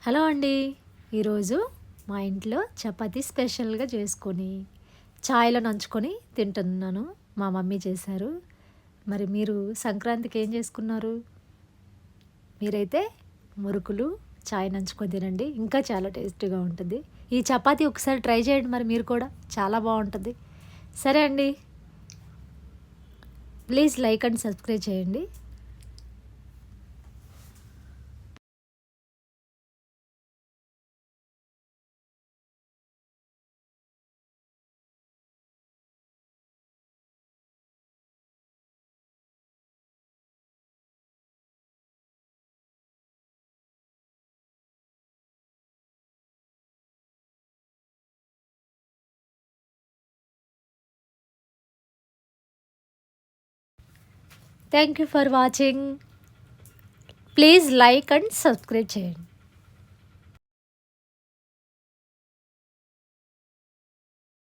Hello అండి. ఈరోజు మా ఇంట్లో చపాతీ స్పెషల్‌గా చేసుకొని, చాయ్‌లో నంచుకొని తింటున్నాను. మా మమ్మీ చేశారు. మరి మీరు సంక్రాంతికి ఏం చేసుకున్నారు? మీరైతే మురుకులు, చాయ్ నంచుకొని తినండి. ఇంకా చాలా టేస్టీగా ఉంటుంది. ఈ చపాతీ ఒకసారి ట్రై చేయండి మరి మీరు కూడా. చాలా బావుంటది. సరే అండి. ప్లీజ్ లైక్ అండ్ సబ్స్క్రైబ్ చేయండి. Thank you for watching. Please like and subscribe చేయండి.